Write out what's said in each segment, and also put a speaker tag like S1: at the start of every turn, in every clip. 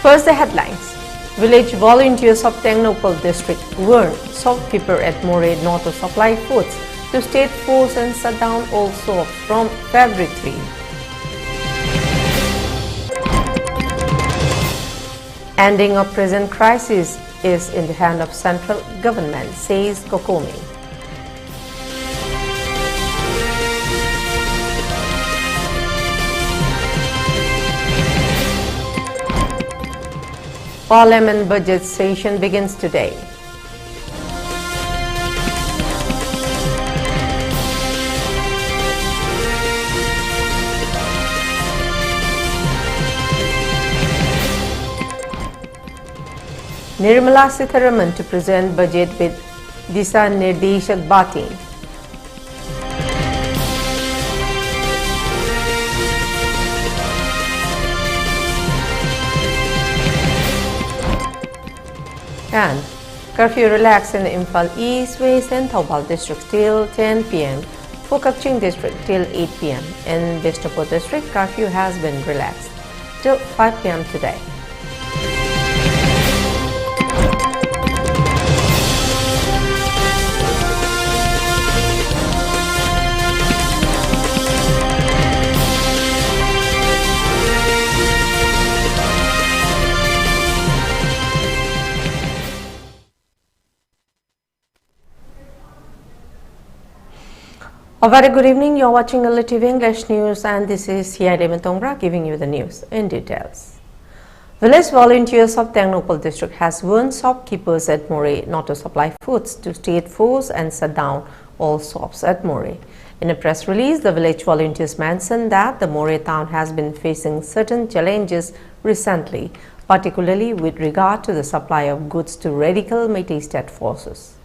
S1: First, the headlines. Village volunteers of Tengnopal district warn shopkeeper at Moreh not to supply foods to state force and shut down all shops from February 3. Ending of present crisis is in the hand of central government, says Kokomi. Parliament budget session begins today. Nirmala Sitharaman to present budget with Disha Nirdeshak Bati. And curfew relaxed in Imphal East, West and Thoubal districts till 10 p.m. For Kakching district till 8 p.m. In Bishnupur district, curfew has been relaxed till 5 p.m. today. A very good evening. You're watching ELITETV English News and this is Heeyai giving you the news in details. Village volunteers of Tengnopal district has warned shopkeepers at Moreh not to supply foods to state force and shut down all shops at Moreh. In a press release, the village volunteers mentioned that the Moreh town has been facing certain challenges recently, particularly with regard to the supply of goods to radical Meitei state forces.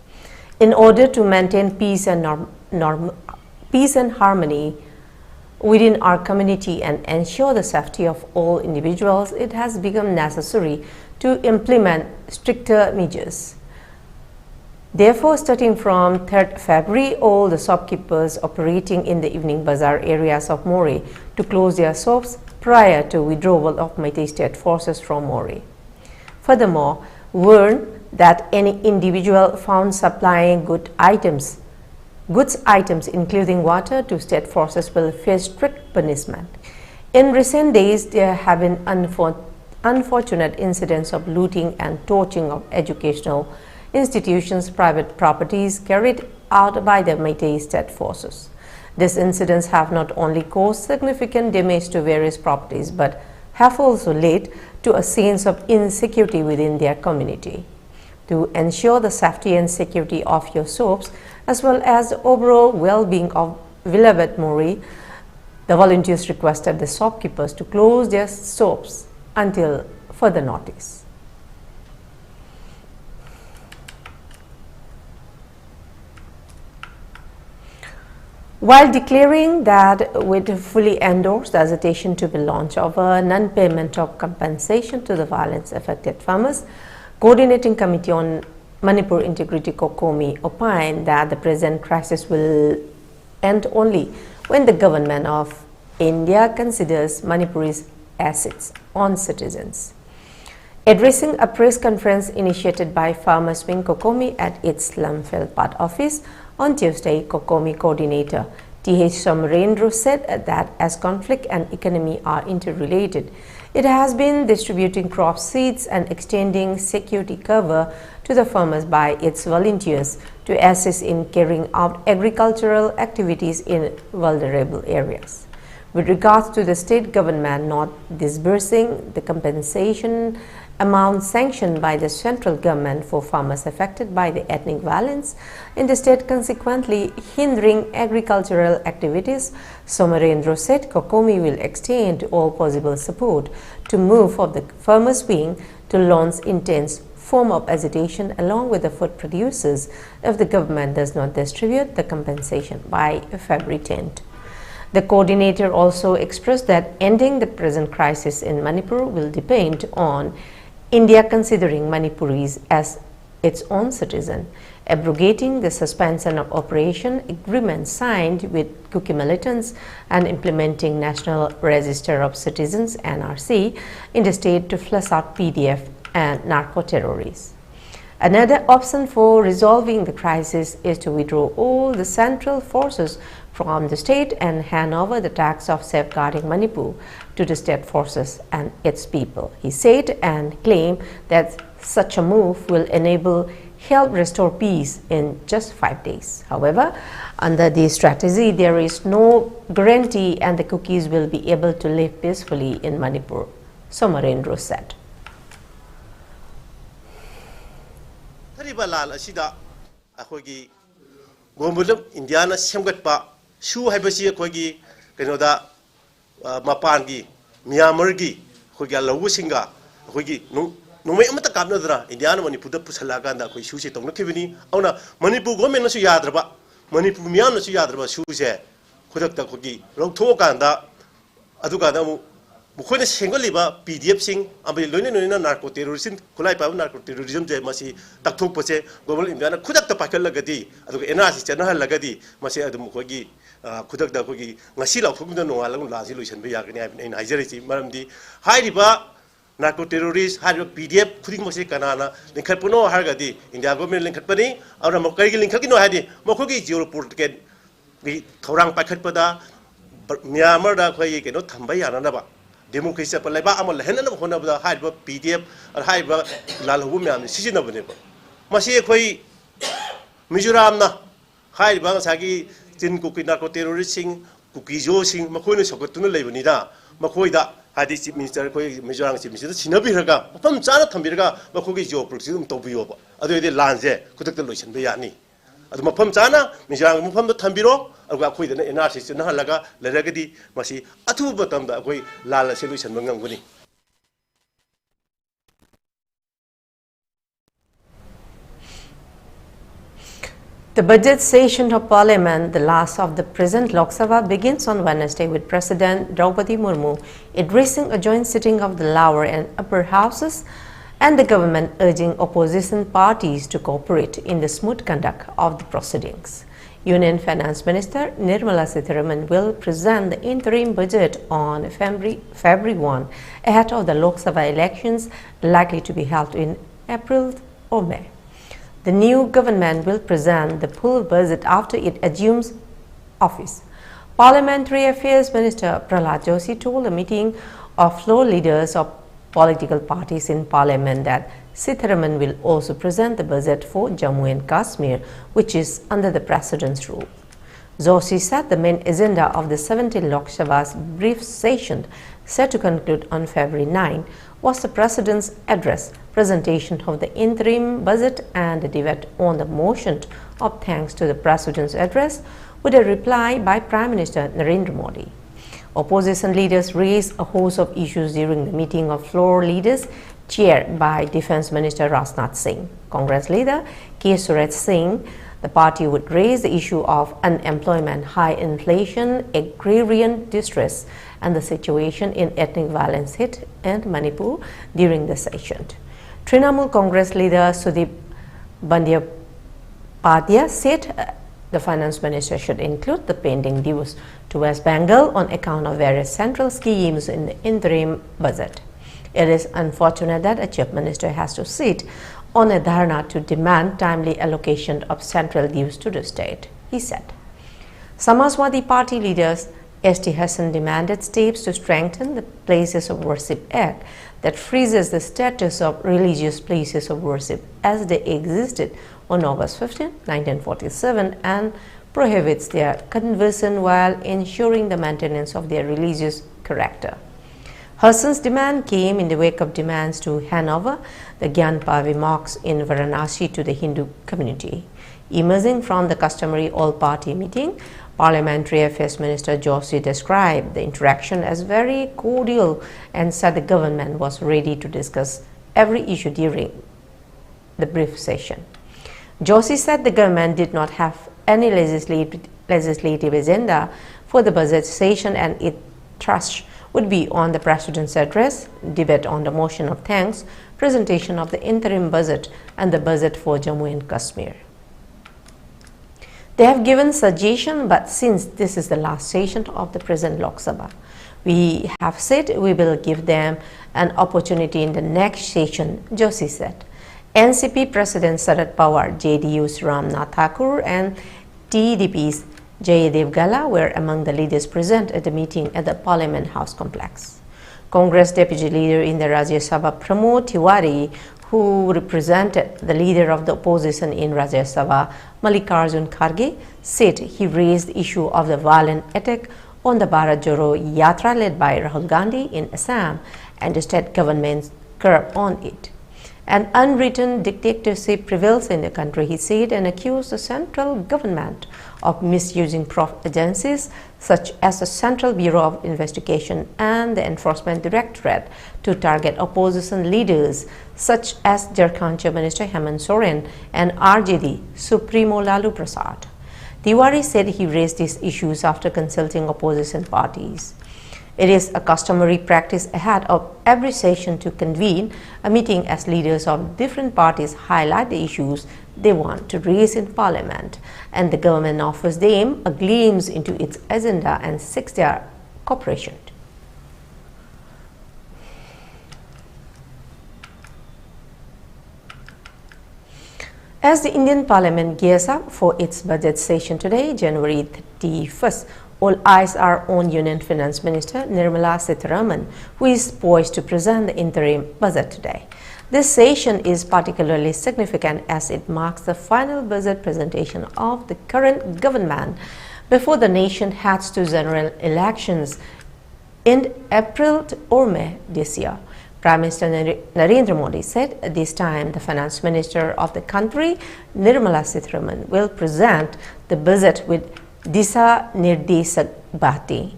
S1: In order to maintain peace and harmony within our community and ensure the safety of all individuals, it has become necessary to implement stricter measures. Therefore, starting from 3rd February, all the shopkeepers operating in the evening bazaar areas of Moreh to close their shops prior to withdrawal of Meitei state forces from Moreh. Furthermore, warn that any individual found supplying goods items including water to state forces will face strict punishment. In recent days, there have been unfortunate incidents of looting and torching of educational institutions' private properties carried out by the Meitei state forces. These incidents have not only caused significant damage to various properties but have also led to a sense of insecurity within their community. To ensure the safety and security of your shops as well as the overall well-being of village at Moreh, the volunteers requested the shopkeepers to close their shops until further notice. While declaring that would fully endorse the agitation to be launched of a non-payment of compensation to the violence-affected farmers, Coordinating Committee on Manipur Integrity Kokomi opined that the present crisis will end only when the government of India considers Manipuri's assets on citizens. Addressing a press conference initiated by Farmers Wing Kokomi at its Slumfield Part office on Tuesday, Kokomi coordinator T.H. Somarendra said that as conflict and economy are interrelated, it has been distributing crop seeds and extending security cover to the farmers by its volunteers to assist in carrying out agricultural activities in vulnerable areas. With regards to the state government not disbursing the compensation amount sanctioned by the central government for farmers affected by the ethnic violence in the state, consequently hindering agricultural activities, Somarendra said Kokomi will extend all possible support to move of the farmers' wing to launch intense form of agitation along with the food producers if the government does not distribute the compensation by February 10th. The coordinator also expressed that ending the present crisis in Manipur will depend on India considering Manipuris as its own citizen. abrogating the suspension of operation agreement signed with Kuki militants and implementing National Register of Citizens (NRC) in the state to flush out PDF and narco-terrorists. Another option for resolving the crisis is to withdraw all the central forces from the state and hand over the task of safeguarding Manipur to the state forces and its people, he said, and claimed that such a move will help restore peace in just 5 days. However, under the strategy, there is no guarantee and the Kukis will be able to live peacefully in Manipur, Somarendra said.
S2: Indiana Semgatpa, Shu Habasi, Kogi, Kenoda, Mapangi, Miamargi, Hogala Wusinga, Hogi, no Mata Kamnadra, Indiana when you put up Pusalaganda, who shoes it on the Kivini, Ona, Manipur Gomen Yadraba, Manipur Miana Yadraba, shoes, Kodaka Kogi, Lotokanda, Adugadamu. Mukhoina sengoliba PDF sing ambi loina narco terrorism kulai pa narco terrorism je masi takthok pose global indiana khudak ta pakal lagadi adu NRC chana lagadi masi adu mukhogi khudak da khogi ngasi la thukda nongalang la solution be yagni ai Nigeria chi maramdi hairiba narco terrorist hairiba PDF khuding masi kanana linkhat puno hargadi India government linkhat pani aura mokai gi linkhat kino hadi mokhogi zero portiket bi thorang pakhat pada Myanmar da khoi ke no thambai yana ba democracy पर लेबा अमल है ना होना बता hide बा PDF और hide बा लाल हुबु में हमने सीजन बने बा मसी कोई मिजोराम ना हाइड बा सागी जिन कुकी नाको टेररिस्ट सिंग कुकी जो सिंग मखोई ने सकत तुन लेबनी दा मखोई दा हाइड चीफ मिनिस्टर कोई मिजोराम चीफ मिनिस्टर सिनबी रगा मफम चाना थंबिरगा मखोगी जो प्रोसेस तोबियो बा अदो इदे लांजे खुदक लोइसन बे यानी अदो मफम चाना Mizoram मफम थंबिरो The
S1: budget session of Parliament, the last of the present Lok Sabha, begins on Wednesday with President Draupadi Murmu addressing a joint sitting of the lower and upper houses and the government urging opposition parties to cooperate in the smooth conduct of the proceedings. Union Finance Minister Nirmala Sitharaman will present the interim budget on February 1 ahead of the Lok Sabha elections likely to be held in April or May. The new government will present the full budget after it assumes office. Parliamentary Affairs Minister Prahlad Joshi told a meeting of floor leaders of political parties in Parliament that Sitharaman will also present the budget for Jammu and Kashmir, which is under the President's rule. Joshi said the main agenda of the 17th Lok Sabha's brief session, set to conclude on February 9, was the President's address, presentation of the interim budget and the debate on the motion of thanks to the President's address with a reply by Prime Minister Narendra Modi. Opposition leaders raised a host of issues during the meeting of floor leaders chaired by Defence Minister Rajnath Singh. Congress leader K. Suraj Singh, the party would raise the issue of unemployment, high inflation, agrarian distress, and the situation in ethnic violence hit in Manipur during the session. Trinamool Congress leader Sudip Bandyopadhyay said the finance minister should include the pending dues to West Bengal on account of various central schemes in the interim budget. It is unfortunate that a chief minister has to sit on a dharna to demand timely allocation of central dues to the state, he said. Samajwadi Party leaders S.T. Hassan demanded steps to strengthen the Places of Worship Act that freezes the status of religious places of worship as they existed on August 15, 1947 and prohibits their conversion while ensuring the maintenance of their religious character. Hassan's demand came in the wake of demands to hand over the Gyanpavi mosque in Varanasi to the Hindu community. Emerging from the customary all-party meeting, Parliamentary Affairs Minister Joshi described the interaction as very cordial and said the government was ready to discuss every issue during the brief session. Joshi said the government did not have any legislative agenda for the budget session and its thrust would be on the President's address, debate on the motion of thanks, presentation of the interim budget and the budget for Jammu and Kashmir. They have given suggestion, but since this is the last session of the present Lok Sabha, we have said we will give them an opportunity in the next session, Joshi said. NCP President Sharad Pawar, JDU's Ram Nath Thakur and TDP's Jayadev Gala were among the leaders present at the meeting at the Parliament House complex. Congress Deputy Leader in the Rajya Sabha Pramod Tiwari, who represented the leader of the opposition in Rajya Sabha, Mallikarjun Kharge, said he raised the issue of the violent attack on the Bharat Jodo Yatra led by Rahul Gandhi in Assam and the state government's curb on it. An unwritten dictatorship prevails in the country, he said, and accused the central government of misusing agencies such as the Central Bureau of Investigation and the Enforcement Directorate to target opposition leaders such as Jharkhand Chief Minister Hemant Soren and RJD Supremo Lalu Prasad. Tiwari said he raised these issues after consulting opposition parties. It is a customary practice ahead of every session to convene a meeting as leaders of different parties highlight the issues they want to raise in Parliament, and the government offers them a glimpse into its agenda and seeks their cooperation. As the Indian Parliament gears up for its budget session today, January 31st, all eyes are on Union Finance Minister Nirmala Sitharaman, who is poised to present the interim budget today. This session is particularly significant as it marks the final budget presentation of the current government before the nation heads to general elections in April or May this year. Prime Minister Narendra Modi said at this time the Finance Minister of the country, Nirmala Sitharaman, will present the budget with Disha Nirdesak Bhati.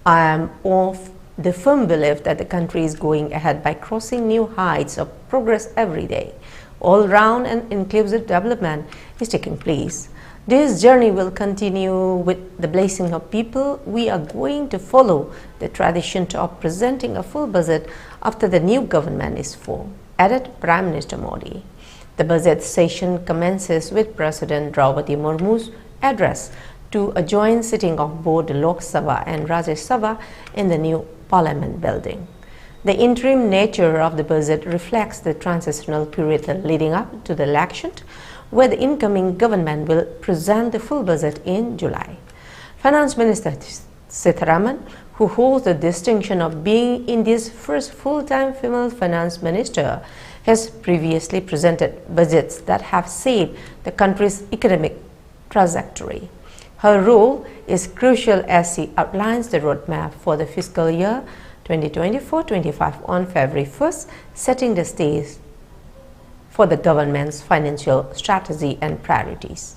S1: I am of the firm belief that the country is going ahead by crossing new heights of progress every day. All-round and inclusive development is taking place. This journey will continue with the blessing of people. We are going to follow the tradition of presenting a full budget after the new government is formed, added Prime Minister Modi. The budget session commences with President Draupadi Murmu's address to a joint sitting of both the Lok Sabha and Rajya Sabha in the new Parliament building. The interim nature of the budget reflects the transitional period leading up to the election, where the incoming government will present the full budget in July. Finance Minister Sitharaman, who holds the distinction of being India's first full-time female finance minister, has previously presented budgets that have shaped the country's economic trajectory. Her role is crucial as she outlines the roadmap for the fiscal year 2024-25 on February 1st, setting the stage for the government's financial strategy and priorities.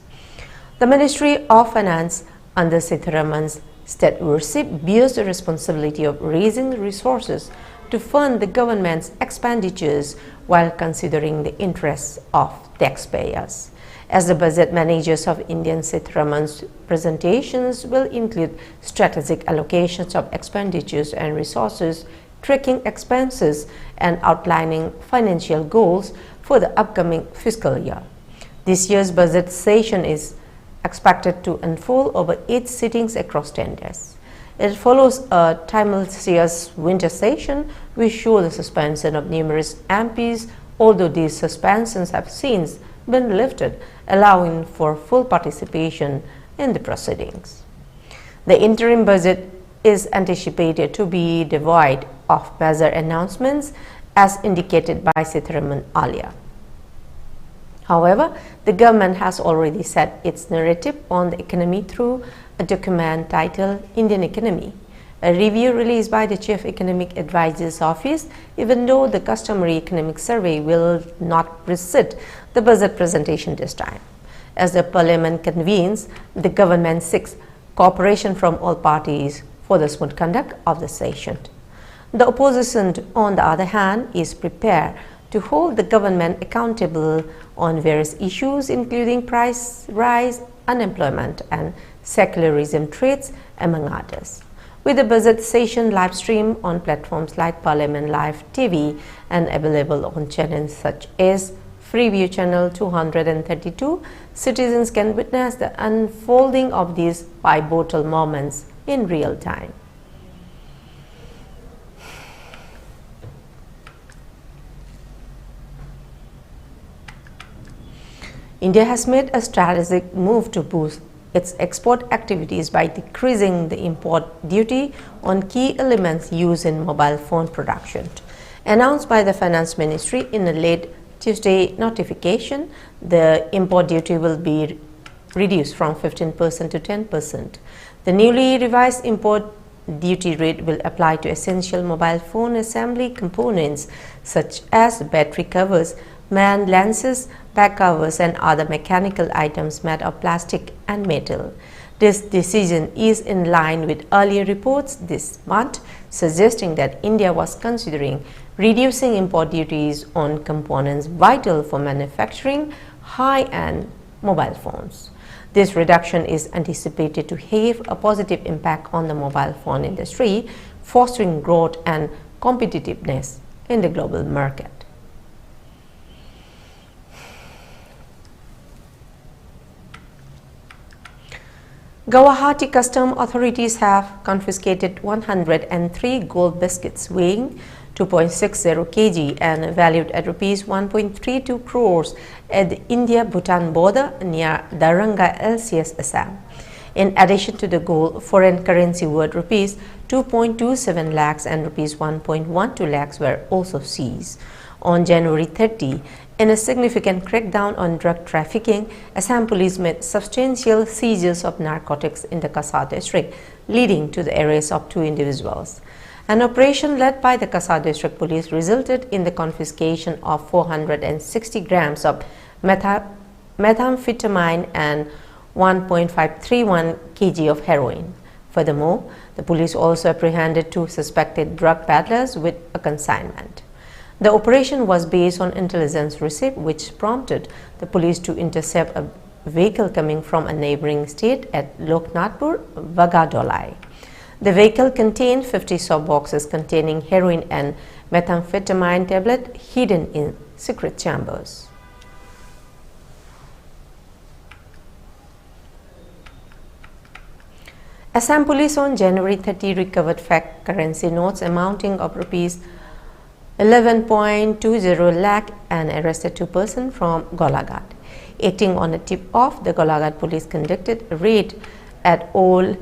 S1: The Ministry of Finance under Sitharaman's stewardship bears the responsibility of raising resources to fund the government's expenditures while considering the interests of taxpayers. As the budget managers of Indian, Sitharaman's presentations will include strategic allocations of expenditures and resources, tracking expenses, and outlining financial goals for the upcoming fiscal year. This year's budget session is expected to unfold over 8 sittings across 10 days. It follows a tumultuous winter session which shows the suspension of numerous MPs, although these suspensions have since been lifted, allowing for full participation in the proceedings. The interim budget is anticipated to be devoid of major announcements as indicated by Sitharaman earlier. However, the government has already set its narrative on the economy through a document titled Indian Economy, a review released by the Chief Economic Advisor's Office, even though the customary economic survey will not precede the budget presentation this time. As the Parliament convenes, the government seeks cooperation from all parties for the smooth conduct of the session. The opposition, on the other hand, is prepared to hold the government accountable on various issues including price rise, unemployment and secularism threats, among others. With the budget session live stream on platforms like Parliament Live TV and available on channels such as Freeview channel 232, citizens can witness the unfolding of these pivotal moments in real time. India has made a strategic move to boost its export activities by decreasing the import duty on key elements used in mobile phone production. Announced by the Finance Ministry in a late Tuesday notification, the import duty will be reduced from 15% to 10%. The newly revised import duty rate will apply to essential mobile phone assembly components such as battery covers, man lenses, back covers and other mechanical items made of plastic and metal. This decision is in line with earlier reports this month suggesting that India was considering reducing import duties on components vital for manufacturing high-end mobile phones. This reduction is anticipated to have a positive impact on the mobile phone industry, fostering growth and competitiveness in the global market. Guwahati custom authorities have confiscated 103 gold biscuits weighing 2.60 kg and valued at Rs 1.32 crores at the India-Bhutan border near Daranga, LCS, Assam. In addition to the gold, foreign currency worth Rs 2.27 lakhs and Rs 1.12 lakhs were also seized. On January 30, in a significant crackdown on drug trafficking, Assam police made substantial seizures of narcotics in the Kasar district, leading to the arrest of 2 individuals. An operation led by the Kasar district police resulted in the confiscation of 460 grams of methamphetamine and 1.531 kg of heroin. Furthermore, the police also apprehended 2 suspected drug peddlers with a consignment. The operation was based on intelligence received, which prompted the police to intercept a vehicle coming from a neighboring state at Loknathpur, Vagadolai. The vehicle contained 50 soap boxes containing heroin and methamphetamine tablet hidden in secret chambers. Assam police on January 30 recovered fake currency notes amounting of Rs 11.20 lakh and arrested 2 persons from Golaghat. Acting on a tip-off, the Golaghat police conducted a raid at Old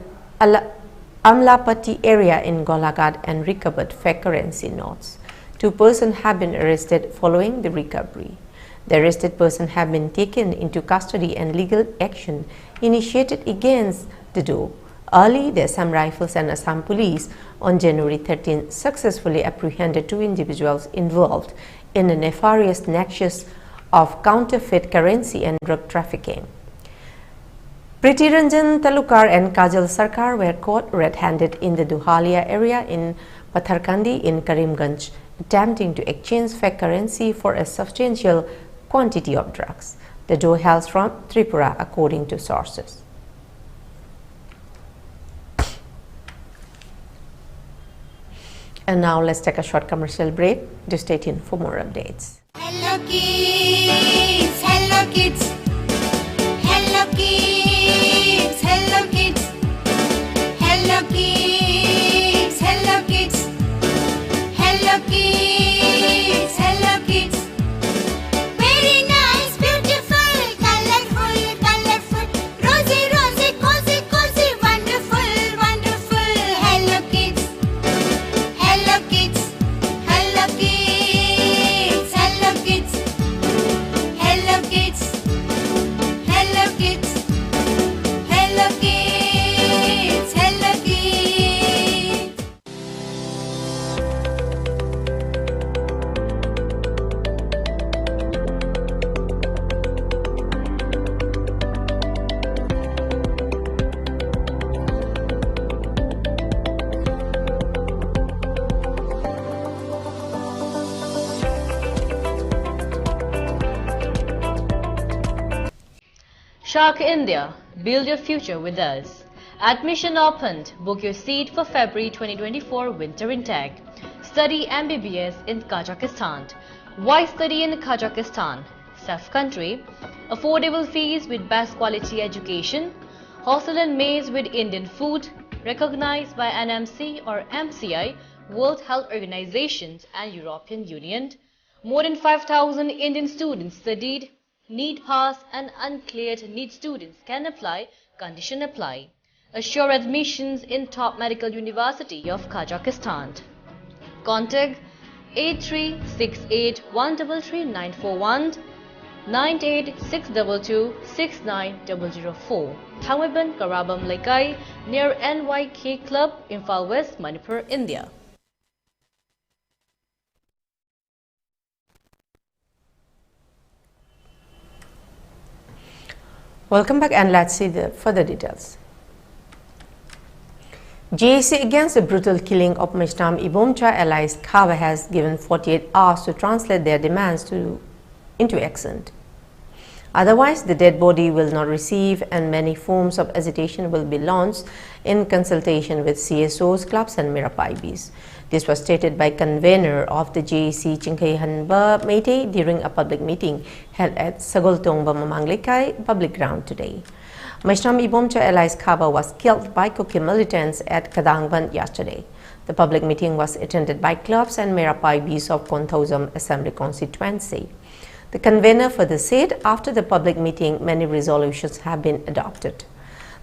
S1: Amlapati area in Golaghat and recovered fake currency notes. 2 persons have been arrested following the recovery. The arrested persons have been taken into custody and legal action initiated against the duo. Early, the Assam Rifles and Assam Police on January 13 successfully apprehended 2 individuals involved in a nefarious nexus of counterfeit currency and drug trafficking. Priti Ranjan Talukar and Kajal Sarkar were caught red-handed in the Duhalia area in Patharkandi in Karimganj, attempting to exchange fake currency for a substantial quantity of drugs. The duo hails from Tripura, according to sources. And now let's take a short commercial break. Do stay tuned for more updates.
S3: Hello kids, hello kids, hello kids, hello kids, hello kids, hello kids, hello kids, hello kids. Very nice, beautiful, colorful, colorful, rosy, rosy, cozy, cozy, wonderful, wonderful. Hello kids, hello kids, hello kids, hello kids, hello kids, hello kids, hello kids, hello kids.
S4: Shark India, build your future with us. Admission opened. Book your seat for February 2024 winter intake. Study MBBS in Kazakhstan. Why study in Kazakhstan? self-country, affordable fees with best quality education, hostel and maize with Indian food, recognized by NMC or MCI, World Health Organization and European Union. More than 5,000 Indian students studied. Need pass and uncleared NEET students can apply, condition apply. Assure admissions in top medical university of Kazakhstan. Contact 8368133941 9862269004. Thangweban Karabam Lekai near NYK Club, Imphal West, Manipur, India.
S1: Welcome back, and let's see the further details. JAC against the brutal killing of Mishnam Ibomcha allies Kava has given 48 hours to translate their demands into action. Otherwise, the dead body will not receive, and many forms of agitation will be launched in consultation with CSOs, clubs and Mirapaibis. This was stated by convener of the JAC Chingkei Hanba Meite during a public meeting held at Sagoltongba Mamanglekai public ground today. Mishnam Ibomcha allies Kaba was killed by Kuki militants at Kadangban yesterday. The public meeting was attended by clubs and Mirapaibis of Konthozam Assembly constituency. The convener further said after the public meeting, many resolutions have been adopted.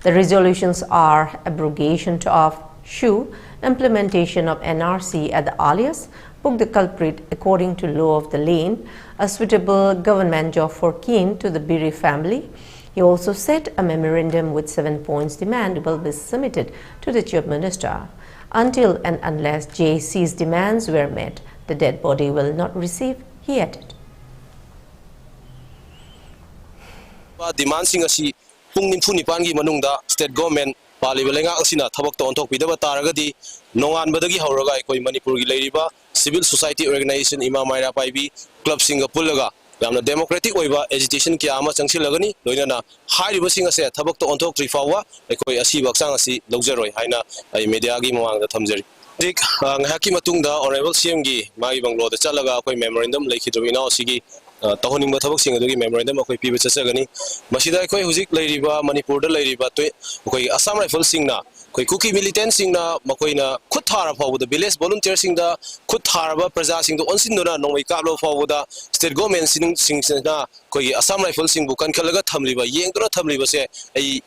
S1: The resolutions are abrogation of SHU, implementation of NRC at the alias, book the culprit according to law of the land, a suitable government job for kin to the Biri family. He also said a memorandum with 7 points demand will be submitted to the Chief Minister. Until and unless JAC's demands were met, the dead body will not receive, he added.
S5: Demands asi pung nimfu nipangi manungda state government palibelenga asina thabak to onthok pidaba taragadi nongan badagi hauraga ekoi Manipur gi leiriba civil society organization ima maira paibi club singa pulaga yamna democratic oiba agitation kya ama changsilagani loinana hairiba singa se thabak to onthok trifawa ekoi asi baksang asi logjaroi haina ai media gi mawangda thamjari dik ngahaki matungda honorable cm gi magi banglo da chalaga ekoi memorandum lekhidrobina asigi Tahoning Batabak Sing the memorandum of people Sagani, Masida Koi Huzik Ladiba, Manipur the Ladiba, Assam Rifle Singna, Cookie Militant Singna, Makoina, Kutarapa with the Bilis volunteer Singda, Kutaraba, Prezasing the Onsindona, no Mikalo for the state government Singna, Koi Assam Rifle Sing Bukan Kalaga Tamliba, Yangra Tamliba say a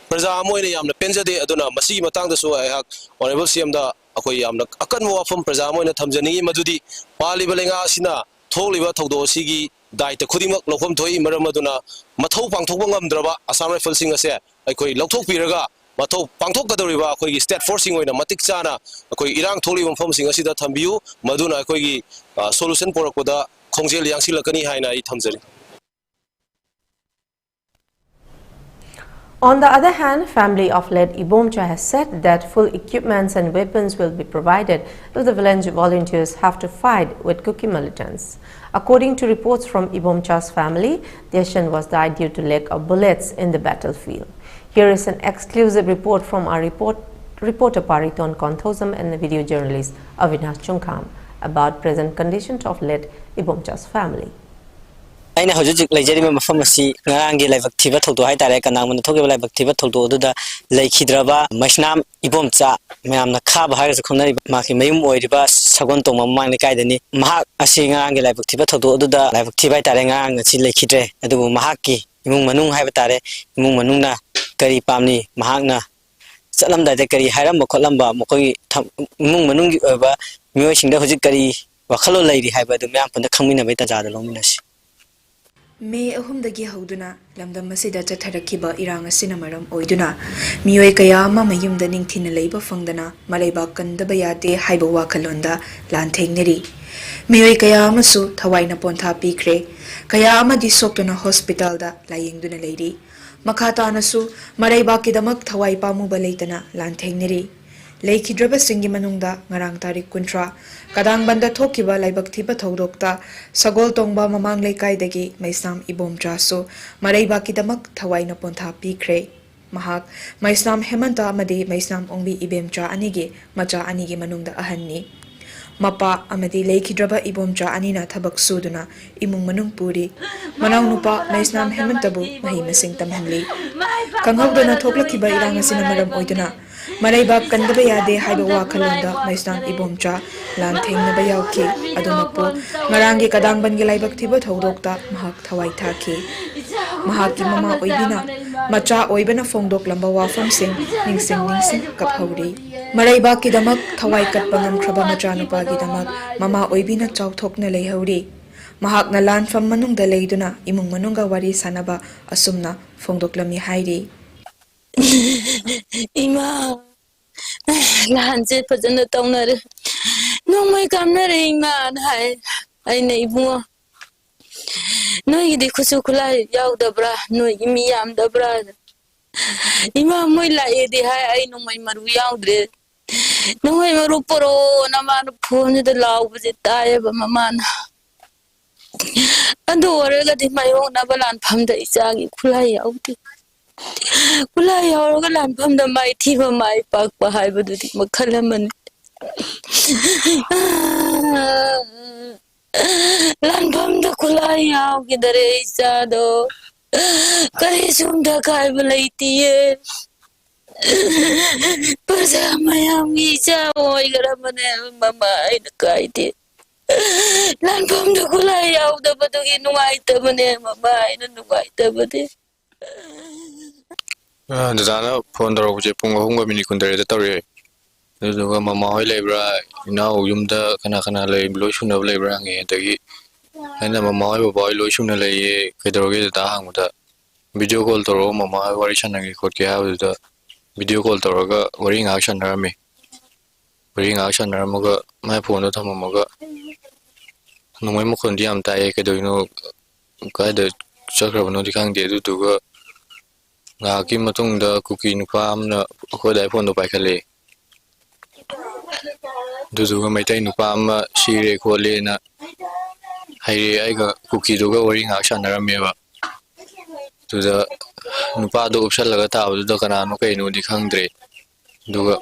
S5: Prezamoy am the Penza de Adona, Masi Matang the so I have honorable CM the Akoyam, Akanwa from Prezamoy Tamzani Madudi, Pali Balenga Sina. Tholiba Todo Sigi, died the Kudimak Lokum Toy Maramaduna, Mato Pangtobangam Draba, Assam Rifle Singer said, I could Lotok Piraga, Mato Pangtoka the Riva, Kogi state forcing with a Matiksana, a Koi Irang Tolium from Singasida Tambu, Maduna Kogi, solution for Koda, Kongzel Yang Silakani Haina Tamzeri.
S1: On the other hand, family of late Ibomcha has said that full equipments and weapons will be provided if the village volunteers have to fight with Kuki militants. According to reports from Ibomcha's family, their son was died due to lack of bullets in the battlefield. Here is an exclusive report from our reporter Pariton Konthozam and the video journalist Avinash Chungkam about present conditions of late Ibomcha's family.
S6: I know Hojik Lajari Mafamasi, Narangi like Tiva to Haitare, and I'm going to talk about Tiva to the Lake Hidraba, Mashnam, Ibomza, Mam the Cab hires a Conari Maki Mayum or Riba, Sagonto, Mamani Kaidani, Mahak, a singangi like Tiva to do the like Tiva Tarang, and Lake Hidre, and the Mahaki, Manung Havatare, Manuna, Kari Pamni, Mahagna, Salam that Kari Haram, Colamba, Mokoi, Manungi over, Mushing the Hojikari, Wakalo lady, Haba, the map and the Kamina Beta Luminous.
S7: May ahumdagi hauduna lamdam masida chatharakhiba irang asina maram oiduna miyoi kaya ama mayumda ningthina leiba fangdana malaiba kandaba yade haiba wakhalonda lanthengneri miyoi kaya amasu thawaina pontha pikre kaya amadi soktona hospital da layengduna leiri makhata nasu maraiba kidamak thawai pamuba leitana lanthengneri Leikhidraba singi manungda ngarang tarik kuntra kadang banda thokiba laibak thiba thodokta sagol tongba mamang leikai dagi maisam Ibomcha so maraiba kidamak thawaina pontha pikre mahak maisam hemanta amadi maisam ongbi Ibomcha anigi macha anigi manungda ahanni Mapa amadi leikhidraba ibomcha anina thabak suduna imung manung puri manau nupa Maisnam Hemantabu mahi masing tamhanli kanghawdana thoklakiba irang asina maram oiduna Maraiba kandaba yade haiba wakhalonda Maisnam ibomcha lan thengnaba yawki adumakpo ngarangi kadangbangi laibak thiba thodokta mahak thawai thaki mahaki mama oibina macha oibana fongdok lamba wafam sing ningsing kaphauri Maraiba kidamak thawai katpa ngamkhraba macha nupa gidamak mama oibina chawthokna leihauri mahak na lan fam manungda leiduna imung manungga wari sanaba asumna fongdoklami hairi
S8: Ima lanjut pajana taunare nomai kamnare ima hai ai nei bunga noi di khusu khulai yaudabra noi imi yamdabra ima moi la edi hai ai nomai maru yaudre nomai maru poro naman phone de law bje tai ba mamana ando orega di mai ho na balan phamda isagi khulai yaudi Kulai yauraga lanfam da mai thiba mai pakpa haibadudi makhalaman lanfam da kulai yaw gidare isado kare sumda kaiba laitiye Persa mayam isa oi garamane mama aina kaite lanfam da kulai yaw da badugi nuaita bane mama aina nuaita bade
S9: Dana phone daro je punga hunga mini kundare da tawre duga mama hoi lebra ina yumda kana lei loi shuna lebra nge dagi ana mama hoi boy loi shuna lei kedaroge da hangda video call toro mama hoi wari chanagi khotke ha da video call toroga wari nga chanarame wari nga chanaramaga mai phone da thamaga nomai mo khondi am tai kedoino ka da chakrabano dikang de duga Ngaki matung da kuki nupa amna ko dai phone do pai khale duzuga maitai nupa amma shire khole na haire aiga kuki doga wari nga shanarame ba duda nupa do option laga ta du kana no kai no di khangdre duga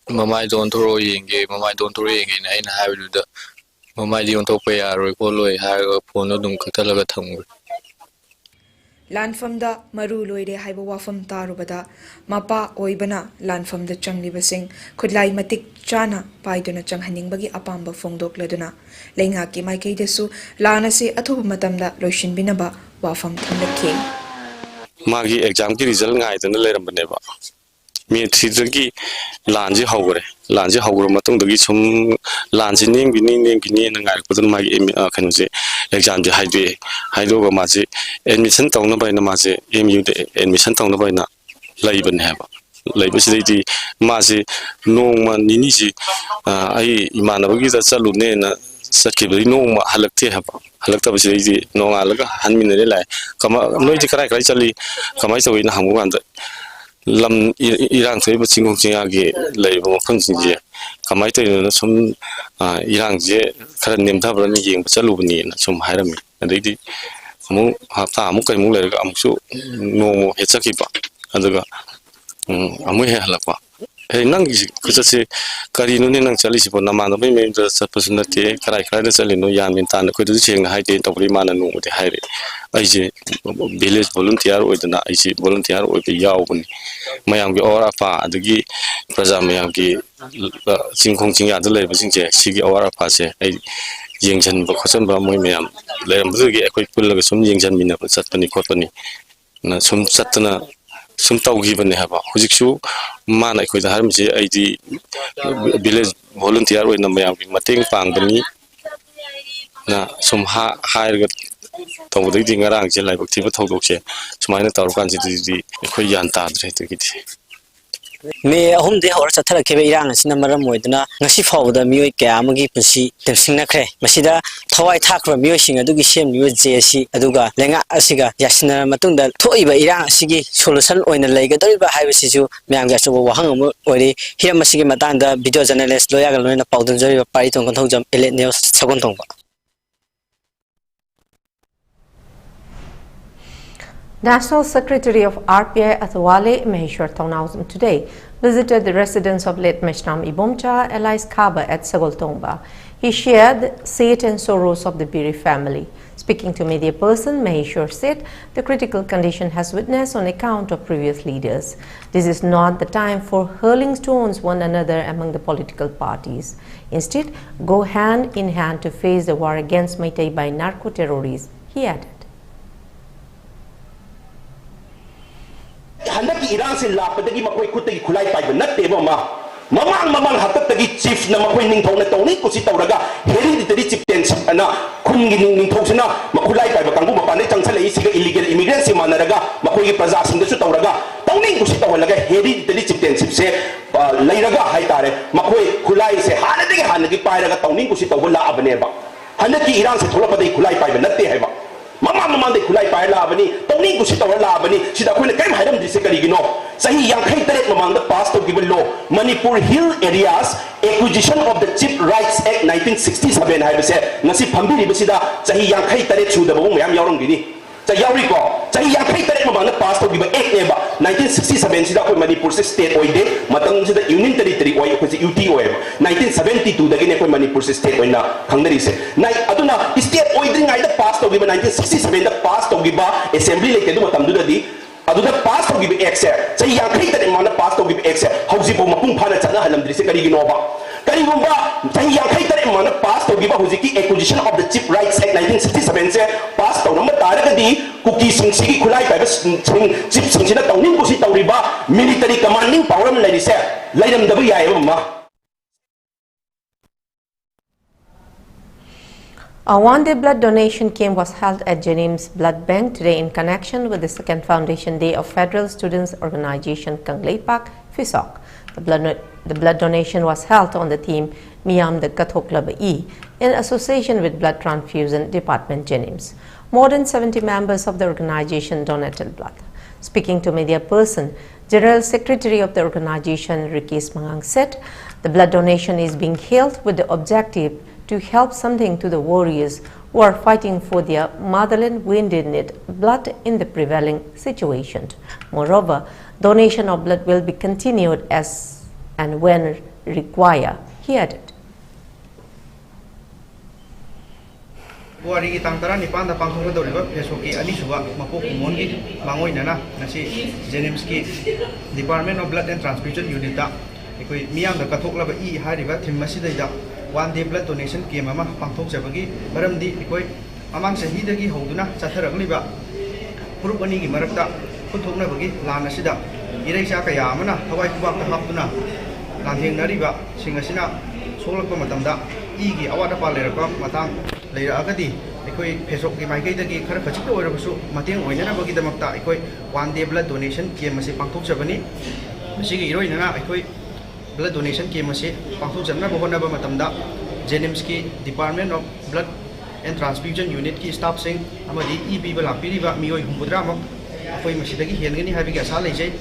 S9: mamai don thoro yenge na ina haibu da mamai di on tope ya roi ko loi ha phone no dum khatalaga thamgu
S7: Lanfamda maru loire haiba wafam tarubada mapa oibana lanfamda changlibasing khudlai matik chana paiduna changhaningbagi apamba fongdokladuna leingaki maikeidasu lanase athuba matamda loishinbinaba wafam thamlakhe
S5: magi exam ki result ngai dana leirambane ba mi thidragi lanji hawgre matong dagi sum lanji ning bini na ngai pudun magi khanuje exam ji haido ga maji admission tawna baina maji mu de admission tawna baina laiban haba laiba sidai maji nongma nini ji ai imanabagi da chalune na sakibri nongma halakte haba halakta sidai nonga laga hanminare lai kama noi ji karai chali kamai tawina hamu anda lam irang thoi ba chingong chinga ge leibo mafang sinje kamai toina sum irang je khara nemtha brani yeng chalu bani na sum hairami adidi amu hafta amu kai mu lerga amsu nomo hechaki ba adaga amu he halakwa hey nang kuchase kari no ne nang chali sipo namana bai me da sapasunate karai da chali no yamin tan ko du cheng haite tawri mana no de haire aije village volunteer oidana aije volunteer oibe yaubani mayang bi ora pa adagi praja mayang ki chingkhong chingya da leiba singje sigi ora pa se ai yengjan ba khosan ba moi mayam leiram bu gi ekoi pullaga sum yengjan mina chatpani khotpani na sum chatna sum tawgi bane haba hujiksu mana ekoi da harmje aidi village volunteer oina mayam ki mateng pangbani na sum hairga tawdai di ngarang je laibak thiba thodok che sumaina tawkan ji di khoi yan ta dre to gidi
S6: me ahum de hor chathara kebe irang asina maram moiduna ngasi fawda mioi kya amagi pusi temsingna khre masida thawai thakra mioi sing adugi sem mioi jesi aduga lenga asiga yasina matungda thoiba irang asigi solution oina leigadoriba haibasisu myang ga chobo wahang amu ori hiram asigi matanda video journalist loyaga loina pawdun jori pari tong kon thojam elet news sagon tongba
S1: National Secretary of RPI Athwale Maheshwar Thaunawsam today visited the residence of late Meshnam Ibomcha Elias Kaba at Sagoltongba. He shared the sad and sorrows of the bereaved family. Speaking to media person, Maheshwar said the critical condition has witnessed on account of previous leaders. This is not the time for hurling stones one another among the political parties. Instead, go hand in hand to face the war against Meitei by narco-terrorists, he added.
S10: Handaki Iran se lapatagi makoi kutagi khulai pai natte mama mamang hatatagi chief na makoi ningthau na tawni kusi tawraga hereditary chieftainship ana khumgi ningthau sina makhulai pai kangbu mapane changsalai siga illegal immigrants manaraga makoi gi praja sing dasu tawraga tawni kusi tawlaga hereditary chieftainship se lairaga haitare makoi khulai se hanagi pairaga tawni kusi tawla abane ba handaki Iran se tholapadai khulai pai natte haiba Mama de Kulai Paila Abani, Tony Gusita Labani, Sidakuna came Hadam Disakarigino. Sahi Yankai among the past of given law, Manipur Hill areas, acquisition of the Chip Rights Act 1967, I said, Nasi Pambiri Besida, Sahi Yankai Taret to the Boom Yarongini. Sayariko, Sahi Yankai among the past of given 1967, Sidako Manipur State Oide, Matang the Union Territory or UTOM, 1972, the Guinea Manipur State or Hungary. Aduna, State Oiding either past of given 1967, the past of Giba, Assembly like Matamdudi, Aduna past of Giba Excel, Say Yankai among the past of Giba Excel, Housipo Mapum Panachana, Halam Disakarigino. Karibumba, Sahi Yankai among the past of Giba Huziki, acquisition of the Chip Rights Act 1967, passed on number Taragadi, Cookie Sing Kulai, Chip Singina, Tawning Pusi Tauriba, military commanding power, lady said, Lighten the Via.
S1: A one-day blood donation camp was held at Jennings Blood Bank today in connection with the second Foundation Day of Federal Students Organization Kanglei Park, FISOC. The blood donation was held on the theme Miyam the Kathok Club E in association with Blood Transfusion Department Jennings. More than 70 members of the organization donated blood. Speaking to media person, General Secretary of the organization Rikis Mangang said the blood donation is being held with the objective to help something to the warriors who are fighting for their motherland when they need blood in the prevailing situation. Moreover, donation of blood will be continued as and when required, he added.
S11: Wari itang tara ni panda pangkong do riba pesoki ani suba mapo kumongi mangoi nana nasi Jenimski Department of Blood and Transfusion Unit da ikoi miyam da kathok laba I hariba thim masida da one day blood donation camp ama pangthok jabagi maramdi ikoi amang sahi dagi hoduna chatharagliba purup ani gi marakta puthokna bagi lan asida ireisa kaya amana hawai kubak ta haptuna lantheng nariba singasina solakpa matamda I gi awada pa leraka matang Agadi, Ekoi Pesok, Maiki, Karapachiko, or Matting, Oinabagi Damata, Ekoi, one day blood donation came as a Panko Javani, Mashigi Roina, Ekoi blood donation came as a Panko Jamna Bohonaba Matamda, Jenimski Department of Blood and Transfusion Unit key stop saying, Amadi E. People are Piriva, Mio Humbudrama, Akoi Mashidaki, Helgani having a salage.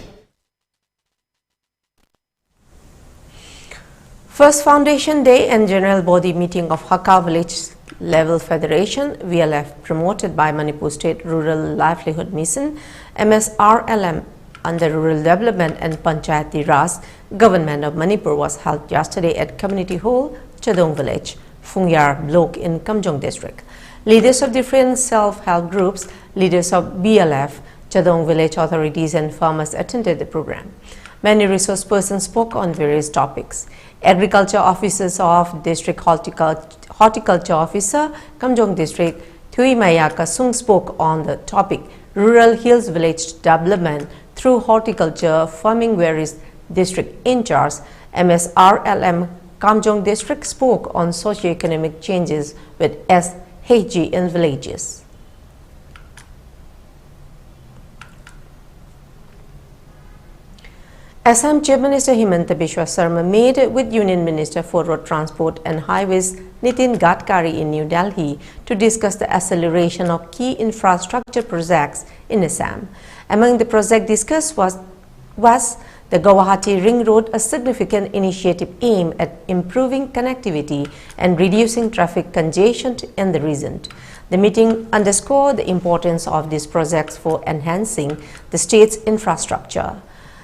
S1: First Foundation Day and General Body Meeting of Hakka Village Level Federation, VLF, promoted by Manipur State Rural Livelihood Mission, MSRLM, under Rural Development and Panchayati Raj, Government of Manipur, was held yesterday at Community Hall, Chadong Village, Fungyar Block in Kamjong District. Leaders of different self-help groups, leaders of BLF, Chadong Village authorities and farmers attended the program. Many resource persons spoke on various topics. Agriculture officers of District Horticulture Officer, Kamjong District, Thui Mayaka Sung spoke on the topic Rural Hills Village Development through Horticulture Farming, whereas District In Charge, MSRLM Kamjong District spoke on socio-economic changes with SHG in villages. Assam Chief Minister Himanta Biswa Sarma met with Union Minister for Road Transport and Highways Nitin Gadkari in New Delhi to discuss the acceleration of key infrastructure projects in Assam. Among the projects discussed was the Guwahati Ring Road, a significant initiative aimed at improving connectivity and reducing traffic congestion in the region. The meeting underscored the importance of these projects for enhancing the state's infrastructure.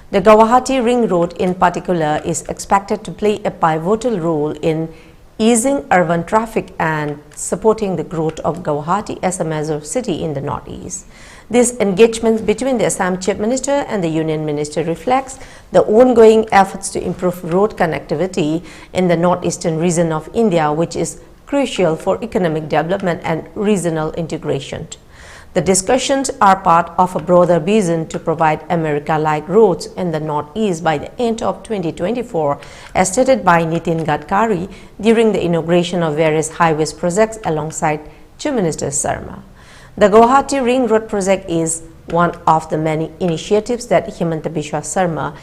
S1: The Guwahati Ring Road in particular is expected to play a pivotal role in easing urban traffic and supporting the growth of Guwahati as a major city in the northeast. This engagement between the Assam Chief Minister and the Union Minister reflects the ongoing efforts to improve road connectivity in the northeastern region of India, which is crucial for economic development and regional integration. The discussions are part of a broader vision to provide America-like roads in the northeast by the end of 2024, as stated by Nitin Gadkari during the inauguration of various highways projects alongside Chief Minister Sharma. The Guwahati Ring Road project is one of the many initiatives that Himanta Biswa Sharma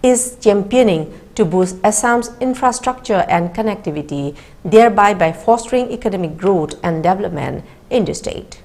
S1: is championing to boost Assam's infrastructure and connectivity, thereby by fostering economic growth and development in the state.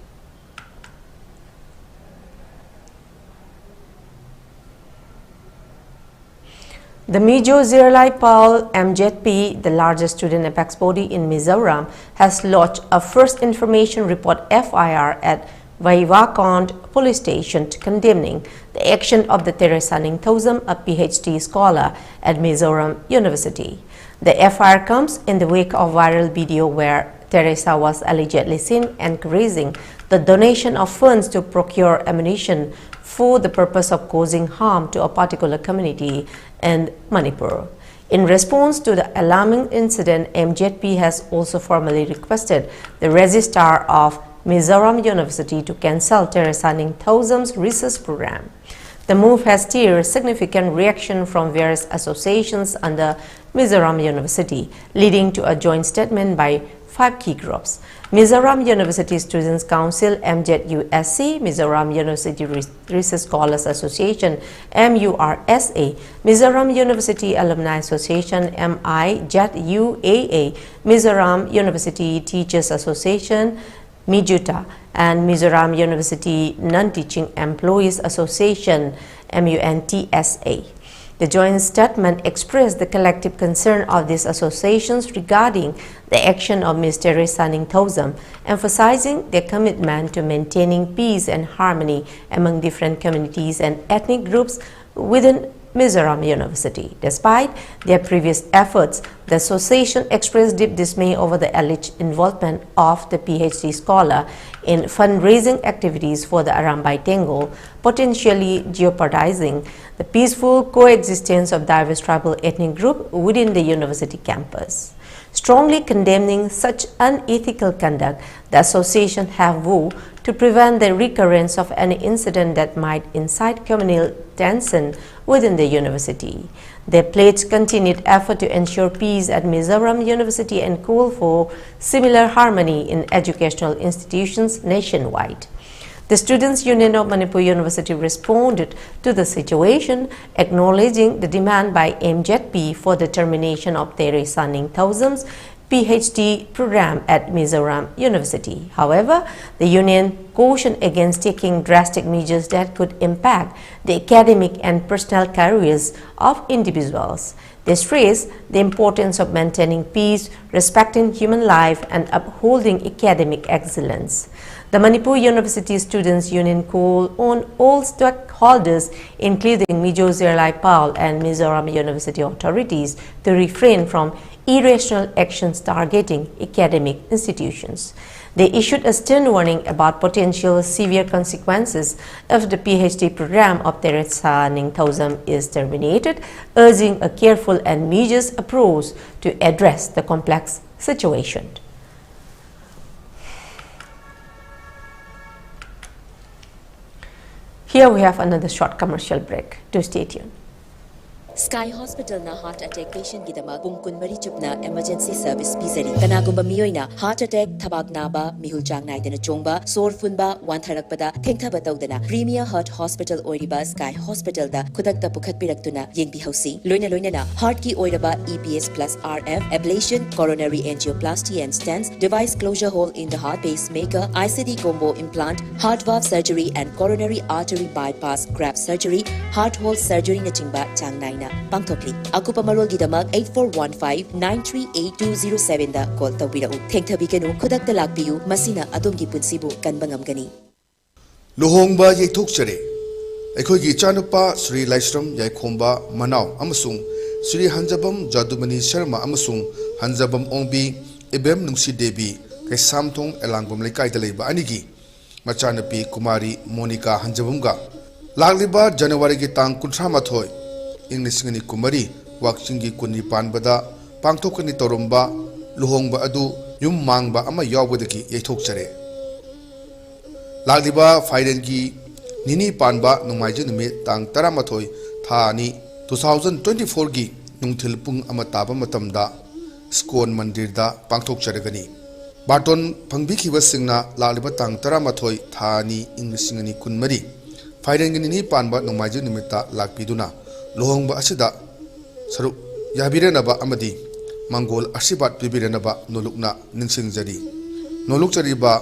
S1: The Mizo Zirlai Pal MZP, the largest student apex body in Mizoram, has lodged a first information report FIR at Vaivakond police station condemning the action of the Teresa Ningthosam, a PhD scholar at Mizoram University. The FIR comes in the wake of viral video where Teresa was allegedly seen encouraging the donation of funds to procure ammunition for the purpose of causing harm to a particular community in Manipur. In response to the alarming incident, MZP has also formally requested the Registrar of Mizoram University to cancel Teresa Ningthosam's research program. The move has stirred significant reaction from various associations under Mizoram University, leading to a joint statement by 5 key groups: Mizoram University Students Council MZUSC, Mizoram University Research Scholars Association MURSA, Mizoram University Alumni Association MIZUAA, Mizoram University Teachers Association MIJUTA, and Mizoram University Non-Teaching Employees Association MUNTSA. The joint statement expressed the collective concern of these associations regarding the action of Ms. Teresa Ningthosam, emphasizing their commitment to maintaining peace and harmony among different communities and ethnic groups within Mizoram University. Despite their previous efforts, the association expressed deep dismay over the alleged involvement of the PhD scholar in fundraising activities for the Arambai Tengo, potentially jeopardizing the peaceful coexistence of diverse tribal ethnic groups within the university campus. Strongly condemning such unethical conduct, the association have vowed to prevent the recurrence of any incident that might incite communal tension within the university. They pledge continued effort to ensure peace at Mizoram University and call for similar harmony in educational institutions nationwide. The Students' Union of Manipur University responded to the situation, acknowledging the demand by MZP for the termination of Teresa Ningthosam's PhD program at Mizoram University. However, the union cautioned against taking drastic measures that could impact the academic and personal careers of individuals. They stressed the importance of maintaining peace, respecting human life, and upholding academic excellence. The Manipur University Students' Union called on all stakeholders, including Mizo Zirlai Pal and Mizoram University authorities, to refrain from irrational actions targeting academic institutions. They issued a stern warning about potential severe consequences if the PhD program of Teresa Ningthosam is terminated, urging a careful and measured approach to address the complex situation. Here we have another short commercial break. Do stay tuned.
S12: Sky Hospital na heart attack patient gidama pungkun mari chupna emergency service pizari. Kanagumba miyoina heart attack thabak naba mihul chang naidana chongba sor funba wantharakpada thengthaba tawdana Premier Heart Hospital oiriba Sky Hospital da khudakta pukhat piraktuna yengbi hausi. Loina na heart ki oiraba EPS plus RF ablation, coronary angioplasty and stents, device closure hole in the heart, pacemaker, ICD combo implant, heart valve surgery and coronary artery bypass graft surgery, heart hole surgery na chingba chang naina pangthokli. Akupa marol gidamak 8415-938-207 da call tawbirau. Thengthabikenu khudakta lakpiyu masina adomgi punsibu kanbangamgani.
S13: Luhongba yaitukchare Ekhogi Chanupa Sri Laisram Yaikhomba Manau Amasung Sri Hanjabam Jadumani Sharma Amasung Hanjabam Ongbi Ibem Nungsi Devi Kesamthong Elangbam Lekai Daleba Anigi Machanapi Kumari Monica Hanjabumga Lagliba January Gitang Kuntramathoi English and Manipuri Wakchingi Kuni Panbada Pangtokani Torumba Luhongba Adu Yum Mangba Ama Yawudaki Yaitukchare Lagliba Fairengi Nini Panba Numaiju Numit Tang Taramathoi Thani 2024 gi Nungthil Pung Amataba Matamda Skon Mandirda Pangthok Charagani Baton Pangbikhiba Singna Lagliba Tang Taramathoi Thani Inglisingani Kunmari Fairengi Nini Panba Numaiju Numita Lakpiduna Lohongba Asida Sarup Yabirenaba Amadi Mangol Asibat Bibirenaba Nolukna Ningsingjari Noluk Chariba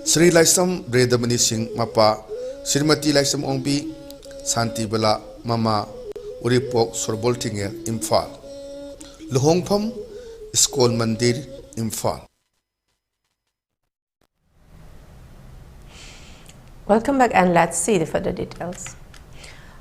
S13: Sri Laisam Bredamani Singh Mapa Srimati Laisam Ongbi Santi Bala Mama Uripok Sorbol Tingel Imphal Luhongpham Skol Mandir Imphal.
S1: Welcome back and let's see the further details.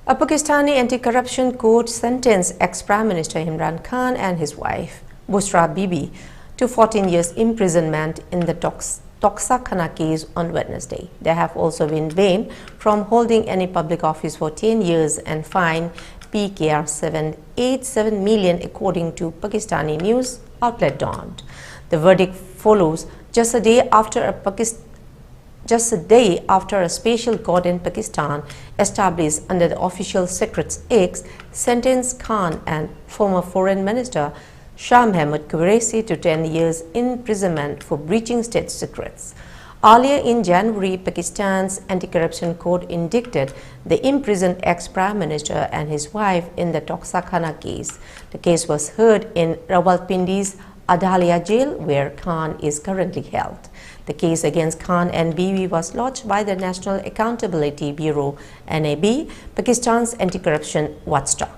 S1: A Pakistani anti-corruption court sentenced ex-Prime Minister Imran Khan and his wife Busra Bibi to 14 years imprisonment in the Toxakhana case on Wednesday. They have also been banned from holding any public office for 10 years and fined PKR 787 million according to Pakistani news outlet Dawn. The verdict follows just a day after a special court in Pakistan established under the Official Secrets Act sentenced Khan and former Foreign Minister Shah Mahmud Qureshi to 10 years imprisonment for breaching state secrets. Earlier in January, Pakistan's anti-corruption court indicted the imprisoned ex-Prime Minister and his wife in the Toxakhana case. The case was heard in Rawalpindi's Adalia jail, where Khan is currently held. The case against Khan and Bibi was lodged by the National Accountability Bureau, NAB, Pakistan's anti-corruption watchdog.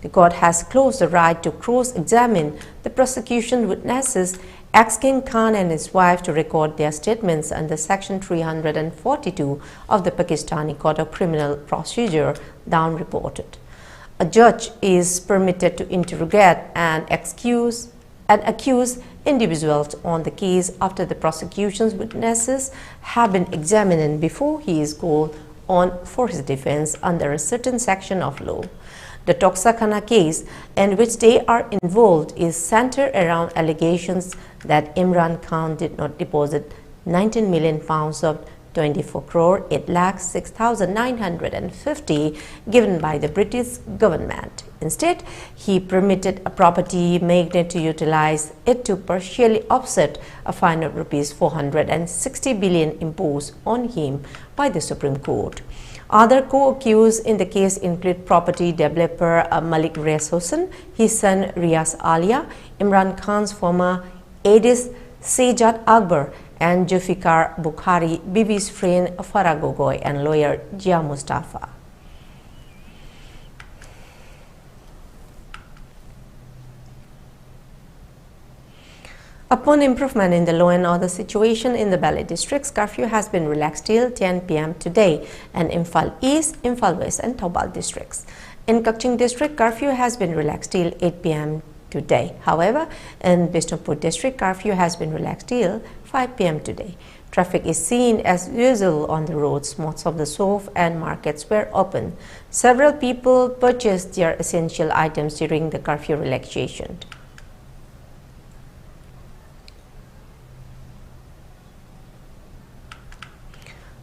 S1: The court has closed the right to cross-examine the prosecution witnesses, asking Khan and his wife to record their statements under Section 342 of the Pakistani Code of Criminal Procedure, Dawn reported. A judge is permitted to interrogate and accuse individuals on the case after the prosecution's witnesses have been examined before he is called on for his defense under a certain section of law. The Toxakhana case in which they are involved is centered around allegations that Imran Khan did not deposit 19 million pounds of 24 crore 8,06,950 given by the British government. Instead, he permitted a property magnate to utilize it to partially offset a fine of rupees 460 billion imposed on him by the Supreme Court. Other co-accused in the case include property developer Malik Rez Hossain, his son Riaz Alia, Imran Khan's former aide Sejad Akbar, and Zulfikar Bukhari, Bibi's friend Farah Gogoi, and lawyer Jia Mustafa. Upon improvement in the law and order situation in the Bali districts, curfew has been relaxed till 10 p.m. today, and Imphal East, Imphal West and Thoubal districts. In Kaching district, curfew has been relaxed till 8 p.m. today. However, in Bishnupur district, curfew has been relaxed till 5 p.m. today. Traffic is seen as usual on the roads. Most of the shops and markets were open. Several people purchased their essential items during the curfew relaxation.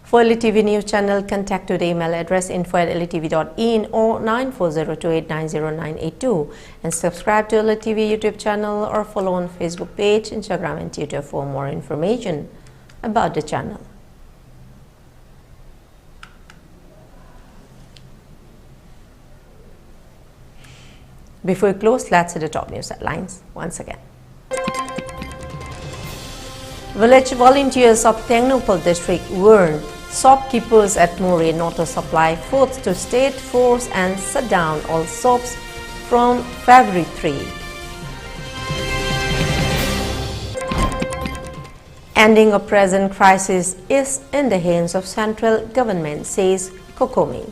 S1: For ELITETV News Channel, contact to the email address info@elitetv.in or 9402890982 and subscribe to ELITETV YouTube channel or follow on Facebook page, Instagram and Twitter for more information about the channel. Before we close, let's see the top news headlines once again. Village volunteers of Tengnupal district warned shopkeepers at Muri not to supply food to state force and shut down all shops from February 3. Ending a present crisis is in the hands of central government, says Kokomi.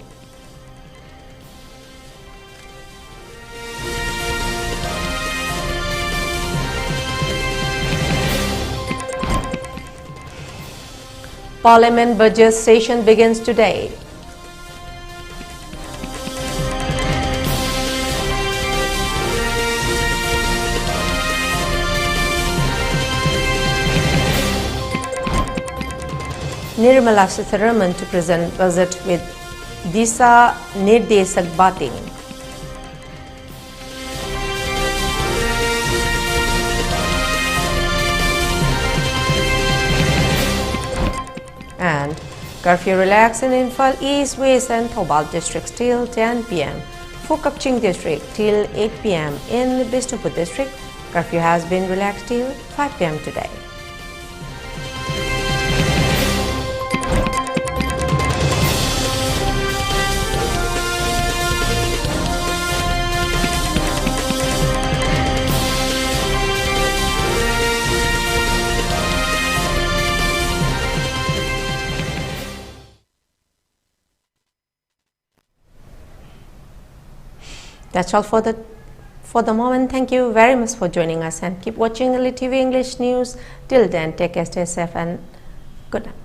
S1: Parliament budget session begins today. Nirmala Sitharaman to present budget with Disa Nirdesak Bating. And curfew relaxed in Imphal East, West and Thoubal districts till 10 p.m. For Kapching district till 8 p.m. In Bishnupur district, curfew has been relaxed till 5 p.m. today. That's all for the moment. Thank you very much for joining us and keep watching ELITETV English News. Till then, take care, stay safe and good night.